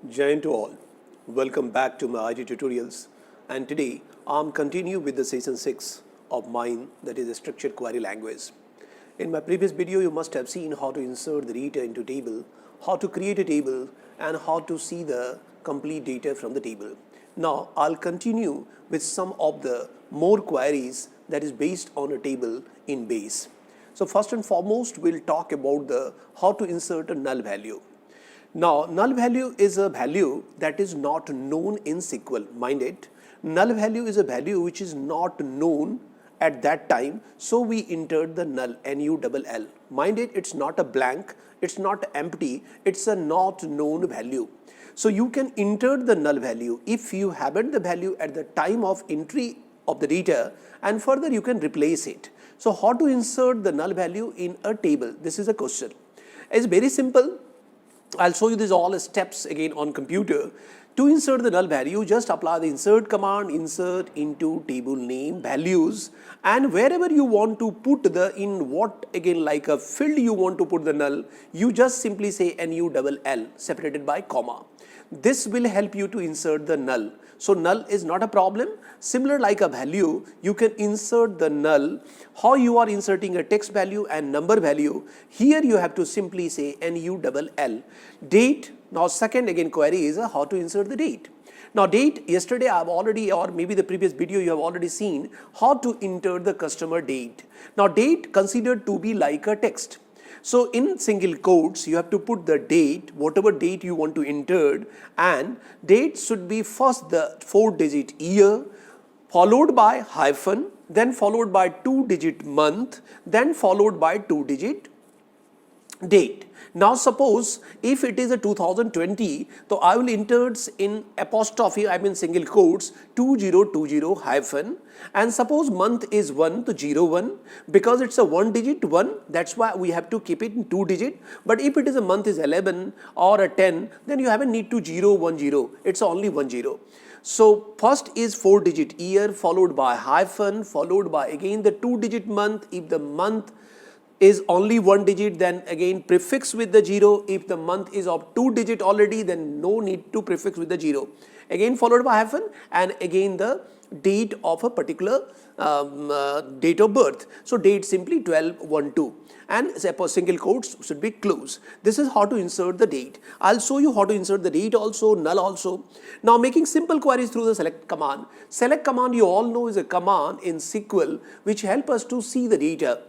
Jai to all. Welcome back to my IT tutorials. And today I'm continue with the season 6 of mine, that is a structured query language. In my previous video you must have seen how to insert the data into table, how to create a table and how to see the complete data from the table. Now I'll continue with some of the more queries that is based on a table in base. So first and foremost we'll talk about the how to insert a null value. Now, null value is a value that is not known in SQL. Mind it, null value is a value which is not known at that time. So we entered the null, N-U-L-L. Mind it, it's not a blank, it's not empty, it's a not known value. So you can enter the null value if you haven't the value at the time of entry of the data, and further you can replace it. So how to insert the null value in a table? This is a question. It's very simple. I'll show you these all steps again on computer. To insert the null value, just apply the insert command, insert into table name values, and wherever you want to put the in what again like a field you want to put the null, you just simply say NULL separated by comma. This will help you to insert the null. So null is not a problem. Similar like a value, you can insert the null. How you are inserting a text value and number value, here you have to simply say NULL. Date, now second again query is how to insert the date. Now date, yesterday I have already, or maybe the previous video you have already seen how to enter the customer date. Now date considered to be like a text. So in single quotes, you have to put the date, whatever date you want to enter, and date should be first the 4-digit year, followed by hyphen, then followed by 2-digit month, then followed by 2-digit date. Now suppose if it is a 2020, so I will enter in apostrophe, I mean single quotes 2020 hyphen, and suppose month is 1 to 01, because it's a 1-digit 1, that's why we have to keep it in 2-digit. But if it is a month is 11 or a 10, then you haven't need to 010, it's only 10. So first is 4-digit year, followed by hyphen, followed by again the 2-digit month. If the month is only 1 digit, then again prefix with the 0. If the month is of 2-digit already, then no need to prefix with the 0. Again followed by hyphen, and again the date of a particular date of birth. So date simply 12/1/2, and suppose single quotes should be closed. This is how to insert the date. I'll show you how to insert the date also, null also. Now making simple queries through the select command. Select command you all know is a command in SQL which help us to see the data.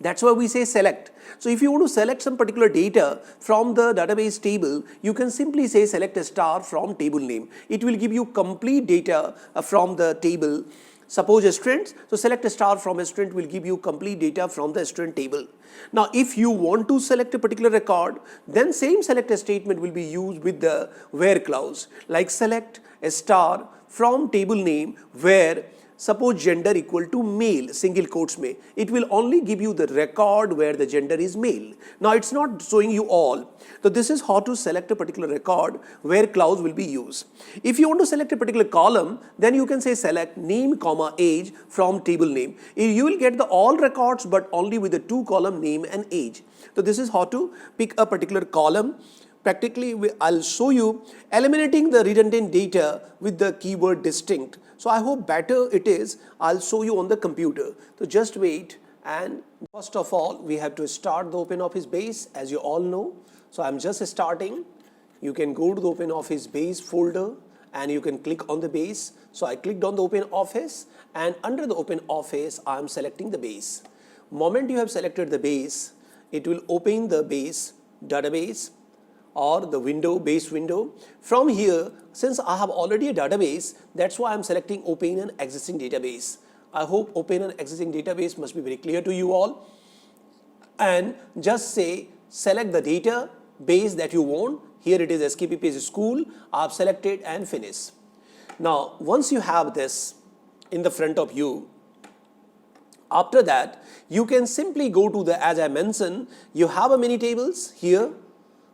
That's why we say select. So if you want to select some particular data from the database table, you can simply say select a star from table name. It will give you complete data from the table. Suppose a string, so select a star from a string will give you complete data from the string table. Now if you want to select a particular record, then same select a statement will be used with the where clause, like select a star from table name where suppose gender equal to male, single quotes may. It will only give you the record where the gender is male. Now it's not showing you all. So this is how to select a particular record where clause will be used. If you want to select a particular column, then you can say select name comma age from table name. You will get the all records but only with the 2-column name and age. So this is how to pick a particular column. Practically I'll show you eliminating the redundant data with the keyword distinct. So I hope better it is. I'll show you on the computer. So just wait, and first of all we have to start the OpenOffice base, as you all know. So I'm just starting. You can go to the OpenOffice base folder and you can click on the base. So I clicked on the OpenOffice, and under the OpenOffice I'm selecting the base. Moment you have selected the base, it will open the base database or the window, base window. From here, since I have already a database, that's why I'm selecting open an existing database. I hope open an existing database must be very clear to you all. And just say select the database that you want. Here it is SKPP school. I've selected and finish. Now once you have this in the front of you, after that you can simply go to the, as I mentioned, you have a many tables here.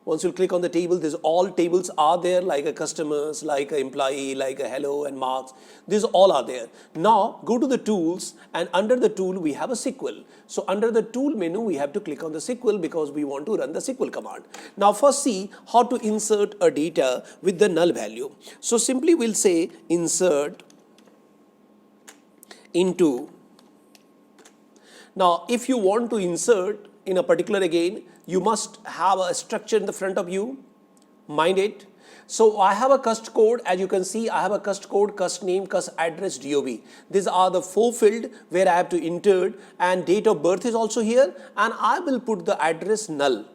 Once you click on the table, there's all tables are there, like a customers, like a employee, like a hello and marks. These all are there. Now go to the tools, and under the tool we have a SQL. So under the tool menu we have to click on the SQL because we want to run the SQL command. Now first see how to insert a data with the null value. So simply we'll say insert into. Now if you want to insert in a particular, again you must have a structure in the front of you, mind it. So I have a cust code, as you can see I have a cust code, cust name, cust address, DOB. These are the 4 field where I have to enter, and date of birth is also here, and I will put the address null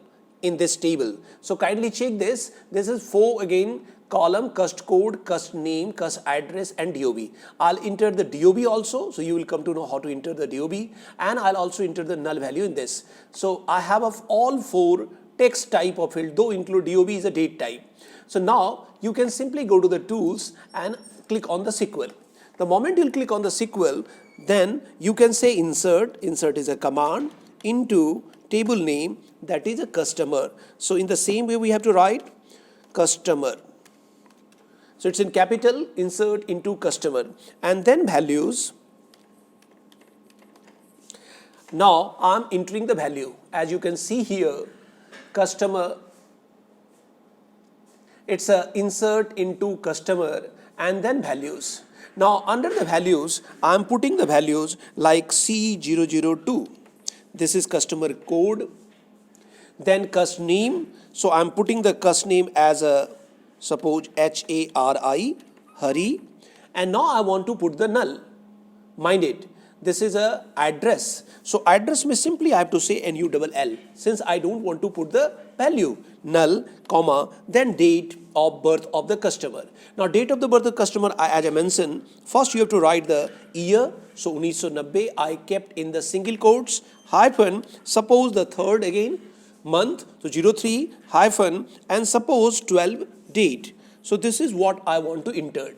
in this table. So kindly check this. This is 4 again column, cust code, cust name, cust address and DOB. I'll enter the DOB also, so you will come to know how to enter the DOB, and I'll also enter the null value in this. So I have of all 4 text type of field, though include DOB is a date type. So now you can simply go to the tools and click on the SQL. The moment you'll click on the SQL, then you can say insert. Insert is a command into table name, that is a customer. So in the same way we have to write customer. So it's in capital, insert into customer, and then values. Now I'm entering the value. As you can see here, customer, it's a insert into customer and then values. Now under the values, I'm putting the values like C002. This is customer code. Then cust name. So I'm putting the cust name as a, suppose HARI, Hari. And now I want to put the null. Mind it, this is a address. So address means simply I have to say NULL, since I don't want to put the value. Null, comma, then date of birth of the customer. Now date of the birth of the customer, as I mentioned, first you have to write the year. So 1990 I kept in the single quotes, hyphen, suppose the third again, month, so 03 hyphen, and suppose 12 date. So this is what I want to enter,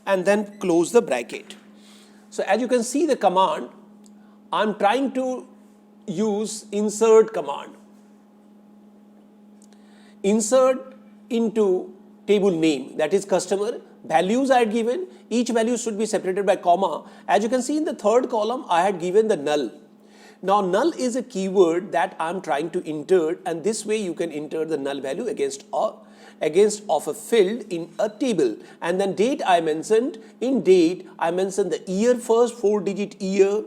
and then close the bracket. So as you can see the command, I'm trying to use insert command. Insert into table name, that is customer. Values I had given, each value should be separated by comma. As you can see in the third column, I had given the null. Now null is a keyword that I'm trying to enter, and this way you can enter the null value against of a field in a table. And then date I mentioned, in date I mentioned the year first, 4-digit year,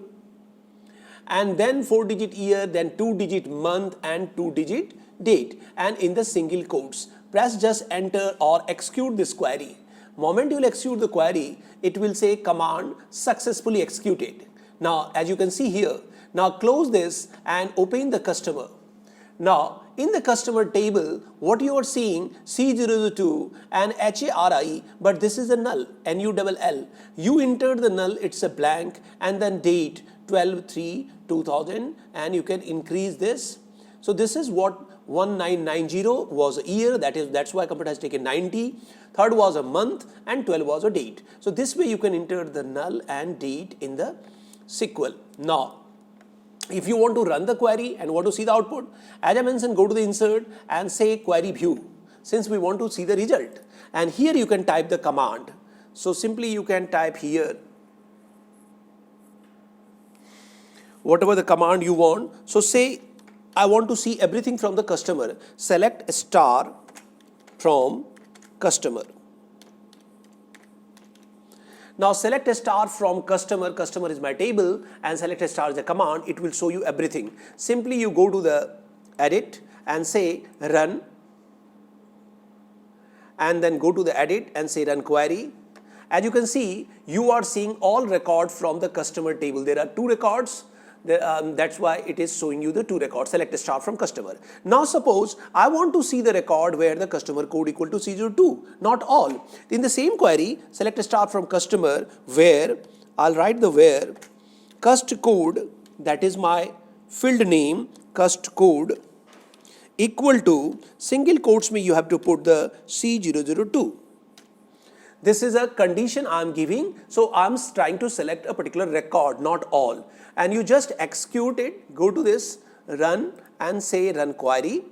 and then 4-digit year, then 2-digit month and 2-digit date, and in the single quotes. Press just enter or execute this query. Moment you will execute the query, it will say command successfully executed. Now as you can see here, now close this and open the customer. Now in the customer table, what you are seeing, C002 and HARI, but this is a null, NULL. You enter the null, it's a blank, and then date 12/3/2000, and you can increase this. So this is what 1990 was a year, that's why computer has taken 90. Third was a month and 12 was a date. So this way you can enter the null and date in the SQL. Now if you want to run the query and want to see the output, as I mentioned, go to the insert and say query view, since we want to see the result. And here you can type the command. So simply you can type here whatever the command you want. So say I want to see everything from the customer. Select star from customer. Now select a star from customer, customer is my table, and select a star is a command, it will show you everything. Simply you go to the edit and say run, and then go to the edit and say run query. As you can see, you are seeing all records from the customer table. There are 2 records. That's why it is showing you the 2 records. Select a star from customer. Now suppose I want to see the record where the customer code equal to C02. Not all. In the same query, select a star from customer where I'll write the where cust code, that is my field name, cust code equal to single quotes me you have to put the C002. This is a condition I'm giving, so I'm trying to select a particular record, not all. And you just execute it, go to this, run and say run query.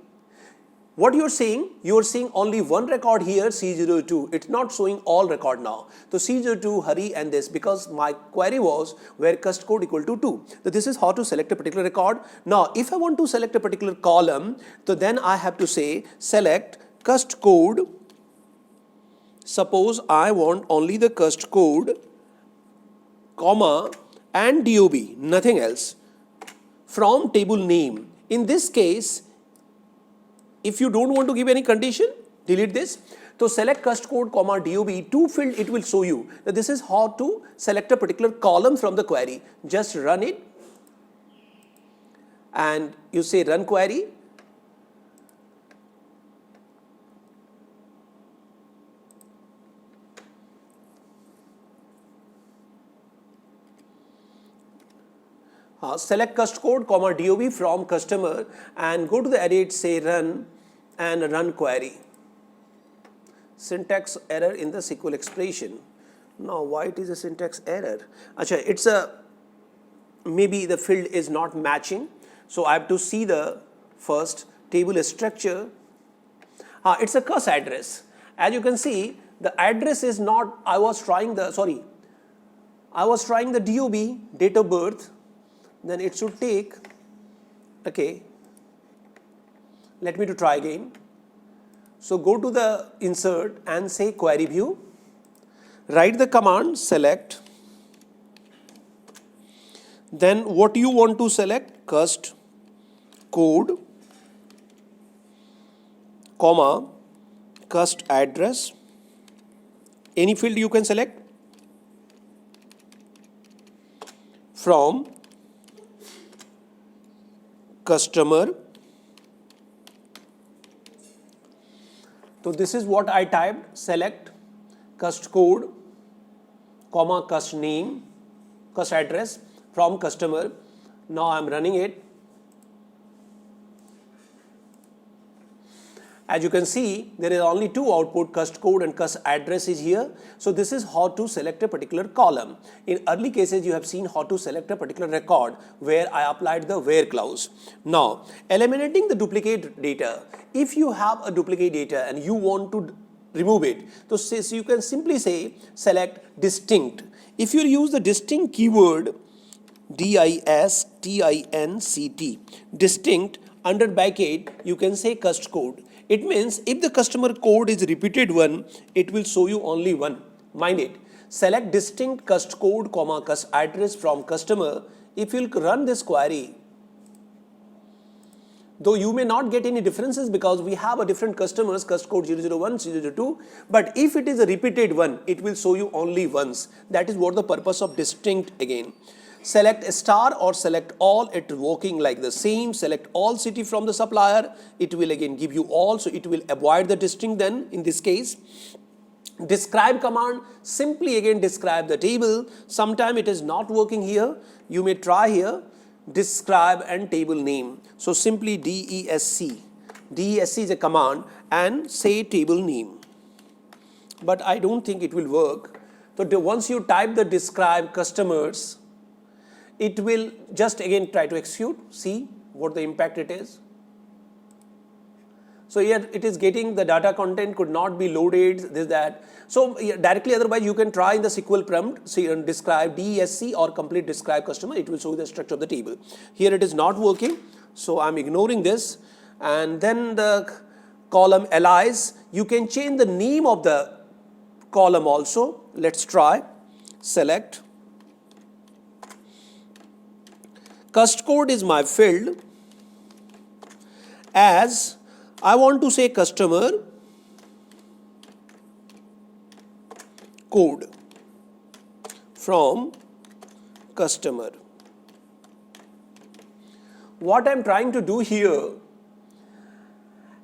What you're seeing only one record here, C02. It's not showing all record now. So C02, hurry and this, because my query was where cust code equal to 2. So this is how to select a particular record. Now, if I want to select a particular column, so then I have to say select cust code. Suppose I want only the cust code, comma, and DOB, nothing else, from table name. In this case, if you don't want to give any condition, delete this. So select cust code, comma, DOB, to field, it will show you that this is how to select a particular column from the query. Just run it and you say run query. Select cust code, comma, DOB from customer and go to the edit, say run and run query. Syntax error in the SQL expression. Now, why it is a syntax error? Achha, it's maybe the field is not matching. So I have to see the first table structure. It's a cus address. As you can see, the address is not, I was trying the DOB, date of birth. Then it should take, okay, let me to try again. So go to the insert and say query view, write the command select, then what you want to select, cust code, comma, cust address, any field you can select from customer. So this is what I typed, select cust code, comma, cust name, cust address from customer. Now I am running it. As you can see, there is only two output, cust code and cust address is here. So this is how to select a particular column. In early cases, you have seen how to select a particular record where I applied the where clause. Now, eliminating the duplicate data. If you have a duplicate data and you want to remove it, so you can simply say select distinct. If you use the distinct keyword, DISTINCT, distinct, under bracket, you can say cust code. It means if the customer code is repeated one, it will show you only one. Mind it. Select distinct cust code, comma, cust address from customer. If you run this query, though you may not get any differences because we have a different customers, cust code 001, 002, but if it is a repeated one, it will show you only once. That is what the purpose of distinct again. Select star or select all, it working like the same. Select all city from the supplier, it will again give you all, so it will avoid the distinct then in this case. Describe command, simply again describe the table. Sometime it is not working here, you may try here, describe and table name. So simply DESC is a command and say table name. But I don't think it will work. So once you type the describe customers, it will just again try to execute, see what the impact it is. So here it is getting the data content could not be loaded, this, that. So directly otherwise you can try in the SQL prompt, see and describe DESC or complete describe customer, it will show the structure of the table. Here it is not working, so I'm ignoring this. And then the column alias, you can change the name of the column also. Let's try, select. Cust code is my field, as I want to say customer code from customer. What I'm trying to do here,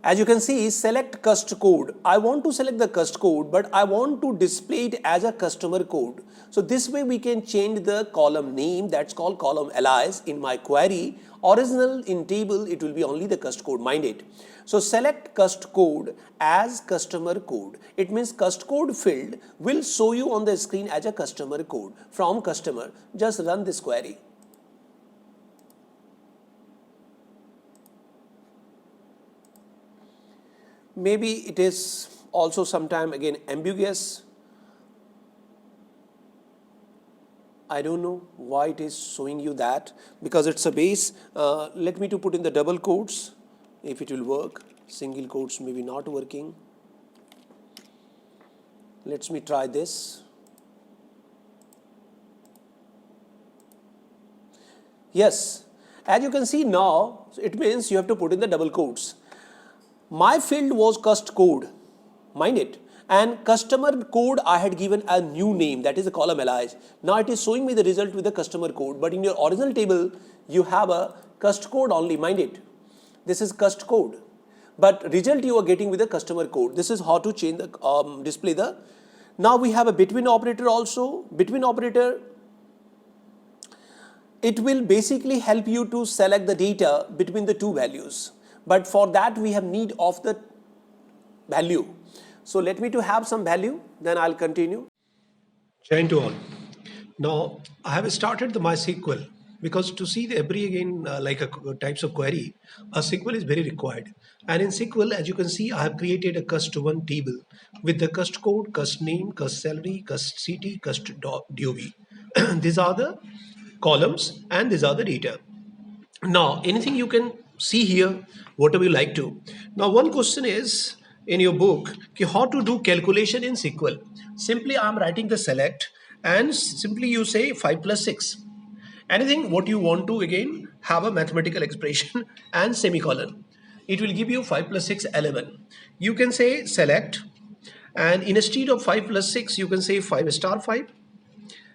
as you can see, select cust code. I want to select the cust code, but I want to display it as a customer code. So this way we can change the column name, that's called column alias in my query. Original in table, it will be only the cust code, mind it. So select cust code as customer code. It means cust code field will show you on the screen as a customer code from customer. Just run this query. maybe it is also sometime again ambiguous. I don't know why it is showing you that, because it's a base. Let me to put in the double quotes if it will work. Single quotes maybe not working. Let's me try this. Yes, as you can see now, it means you have to put in the double quotes. My field was cust code, mind it, and customer code I had given a new name, that is a column alias. Now it is showing me the result with the customer code, but in your original table you have a cust code only, mind it. This is cust code, but result you are getting with the customer code. This is how to change the display the. Now we have a between operator also. Between operator, it will basically help you to select the data between the two values, but for that we have need of the value. So let me to have some value, then I'll continue. Jai to all. Now I have started the MySQL because to see the every again types of query, a SQL is very required. And in SQL, as you can see, I have created a cust1 table with the cust code, cust name, cust salary, cust CT, cust dov. These are the columns and these are the data. Now anything you can see here, whatever you like to. Now one question is in your book, how to do calculation in SQL. Simply I'm writing the select and simply you say 5 plus 6. Anything what you want to again have a mathematical expression and semicolon. It will give you 5 plus 6, 11. You can say select, and instead of 5 plus 6 you can say 5 star 5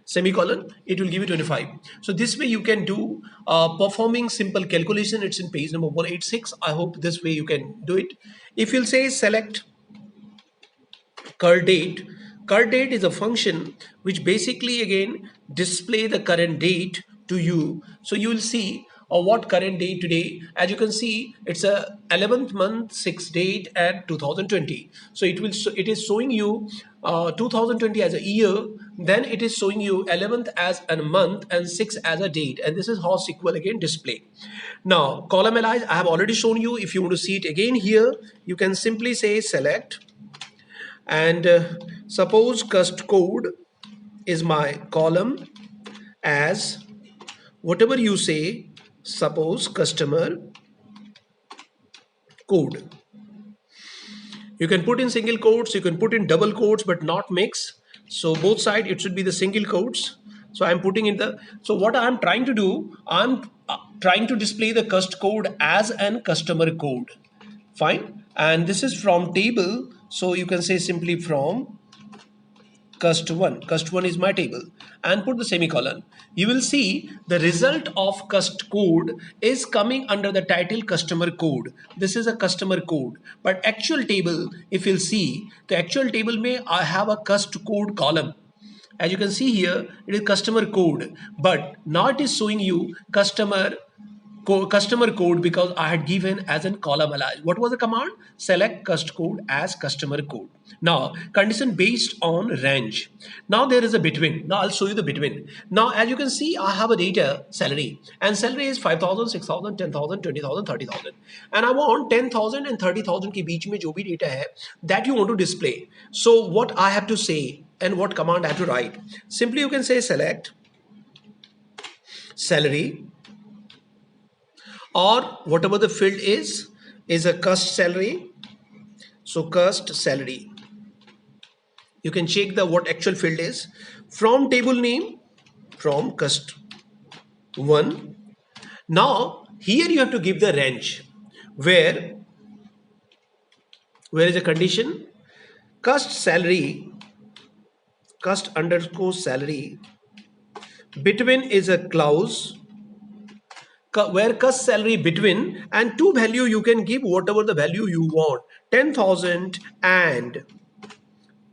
semicolon, it will give you 25. So this way you can do performing simple calculation. It's in page number 186. I hope this way you can do it. If you'll say select current date is a function which basically again display the current date to you. So you will see what current date today. As you can see, it's a 11th month 6th date and 2020. So it is showing you 2020 as a year, then it is showing you 11th as a month and 6th as a date, and this is how SQL again display. Now column alias I have already shown you. If you want to see it again here, you can simply say select, and suppose cust code is my column as whatever you say, suppose customer code. You can put in single quotes, you can put in double quotes, but not mix. So both side it should be the single quotes. So I'm putting in the, so what I'm trying to do, I'm trying to display the cust code as an customer code. Fine. And this is from table. So you can say simply from cust1 is my table, and put the semicolon. You will see the result of cust code is coming under the title customer code. This is a customer code, but actual table, if you'll see the actual table may I have a cust code column. As you can see here, it is customer code, but now it is showing you customer code because I had given as an column alias. What was the command? Select cust code as customer code. Now condition based on range. Now there is a between. Now I'll show you the between. Now as you can see, I have a data salary, and salary is 5,000, 6,000, 10,000, 20,000, 30,000, and I want 10,000 and 30,000 के बीच में जो भी data है that you want to display. So what I have to say and what command I have to write? Simply you can say select salary, or whatever the field is a cust salary. So cust salary, you can check the what actual field is from table name, from cust1. Now here you have to give the range where is a condition cust salary, cust underscore salary, between is a clause where cust salary between, and to value you can give whatever the value you want, 10,000 and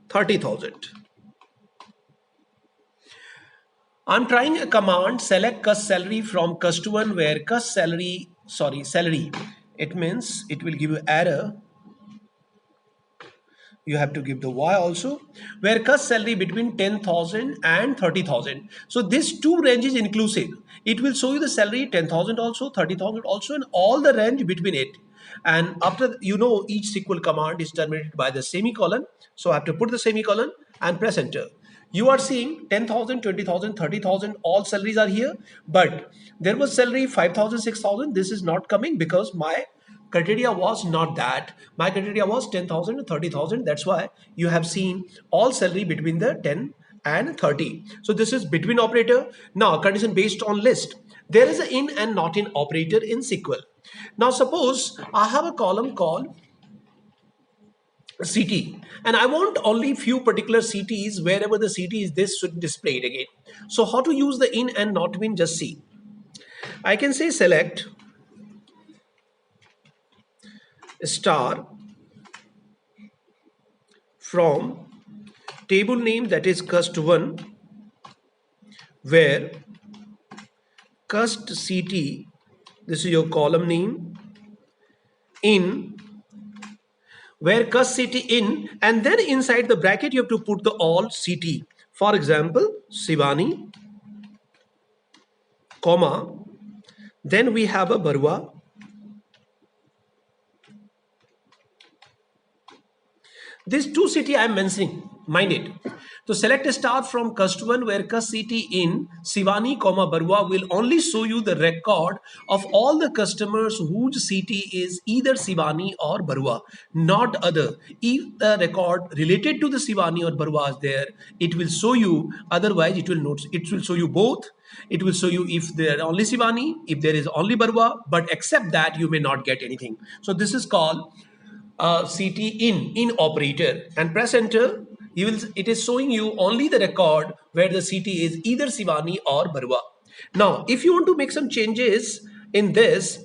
30,000. I'm trying a command select cust salary from cust1 where cust salary, salary, it means it will give you error. You have to give the Y also, where cust salary between 10,000 and 30,000. So this two ranges inclusive. It will show you the salary 10,000 also, 30,000 also, and all the range between it. And after, each SQL command is terminated by the semicolon. So I have to put the semicolon and press enter. You are seeing 10,000, 20,000, 30,000, all salaries are here, but there was salary 5,000, 6,000. This is not coming because my criteria was not that. My criteria was 10,000 and 30,000. That's why you have seen all salary between the 10 and 30. So this is between operator. Now condition based on list. There is an in and not in operator in SQL. Now suppose I have a column called CT and I want only few particular CTs. Wherever the CT is, this should display it again. So how to use the in and not in, just see. I can say select star from table name, that is cust1, where cust CT, this is your column name, in, where cust CT in, and then inside the bracket you have to put the all CT. For example, Shivani, comma, then we have a Barua, these two CT I am mentioning, mind it. So select a star from cust1 where cust CT in Shivani, Barua will only show you the record of all the customers whose CT is either Shivani or Barua, not other. If the record related to the Shivani or Barua is there, it will show you. Otherwise, it will not. It will show you both. It will show you if there are only Shivani, if there is only Barua, but except that you may not get anything. So this is called CT in operator, and press enter. It is showing you only the record where the CT is either Shivani or Barua. Now if you want to make some changes in this,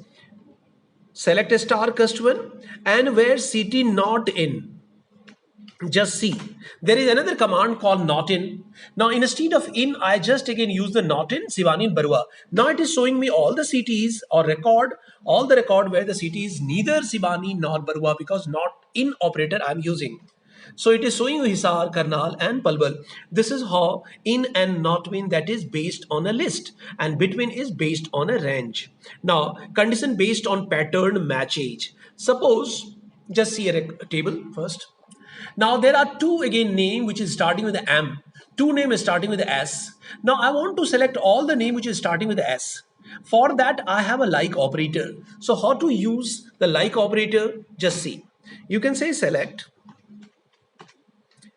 select a star cust1 and where CT not in, just see there is another command called not in. Now instead of in, I just again use the not in Shivani and Barua. Now it is showing me all the CTs or record, all the record where the CT is neither Shivani nor Barua, because not in operator I am using. So it is showing you Hisar, Karnal and Palwal. This is how in and not in, that is based on a list, and between is based on a range. Now condition based on pattern match age. Suppose, just see a table first. Now there are two again name which is starting with the M. Two name is starting with the S. Now I want to select all the name which is starting with the S. For that I have a like operator. So how to use the like operator? Just see. You can say select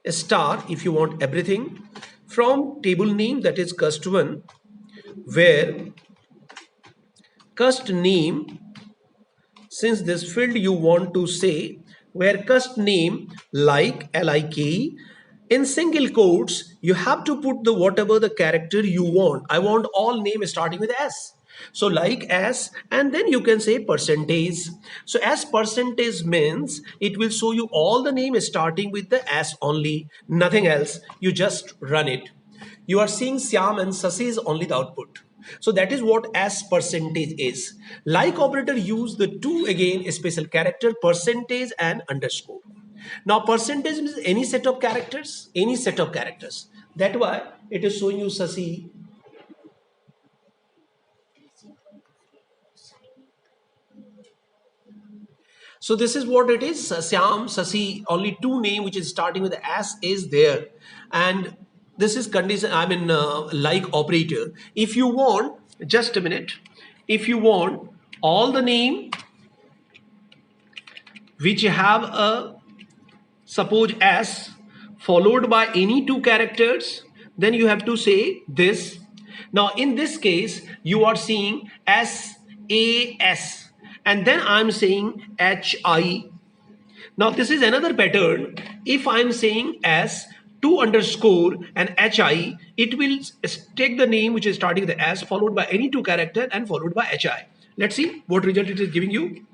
a star if you want everything from table name, that is cust1, where cust name, since this field you want to say, where cust name like like, in single quotes you have to put the whatever the character you want. I want all name starting with S. So like S, and then you can say percentage. So as percentage means it will show you all the name starting with the S only, nothing else. You just run it. You are seeing Syam and Sasi is only the output. So that is what S percentage is. Like operator use the two again special character, percentage and underscore. Now percentage means any set of characters, any set of characters. That why it is showing you Sasi. So this is what it is. Syam, Sasi, only two name which is starting with S is there, and this is condition. I mean like operator. If you want, just a minute. If you want all the name which have a suppose S followed by any two characters, then you have to say this. Now in this case you are seeing SAS, and then I'm saying HI. Now this is another pattern. If I'm saying S 2 underscore and HI, it will take the name which is starting with the S followed by any two character and followed by HI. Let's see what result it is giving you.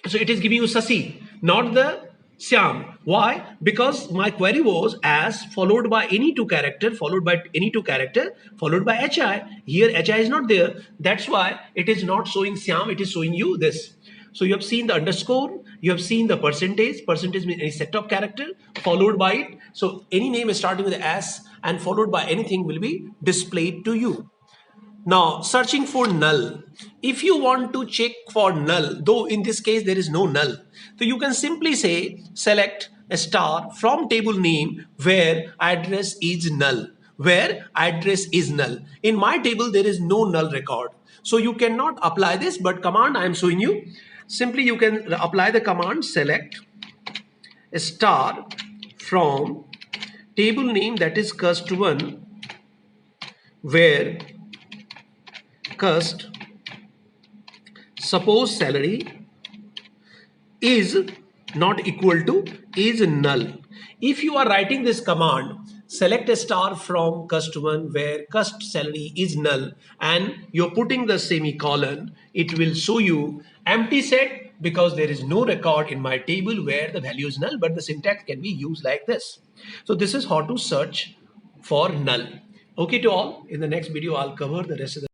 So it is giving you Sasi, not the Syam. Why? Because my query was as followed by any two character, followed by any two character, followed by HI. Here HI is not there. That's why it is not showing Syam, it is showing you this. So you have seen the underscore, you have seen the percentage. Percentage means any set of character followed by it. So any name is starting with S and followed by anything will be displayed to you. Now, searching for null. If you want to check for null, though in this case there is no null, so you can simply say select a star from table name where address is null. Where address is null. In my table there is no null record. So you cannot apply this, but command I am showing you. Simply you can apply the command select a star from table name, that is cust1, where cust suppose salary is not equal to is null. If you are writing this command, select a star from cust1 where cust salary is null, and you're putting the semicolon, it will show you empty set because there is no record in my table where the value is null, but the syntax can be used like this. So this is how to search for null. Okay to all, in the next video I'll cover the rest of the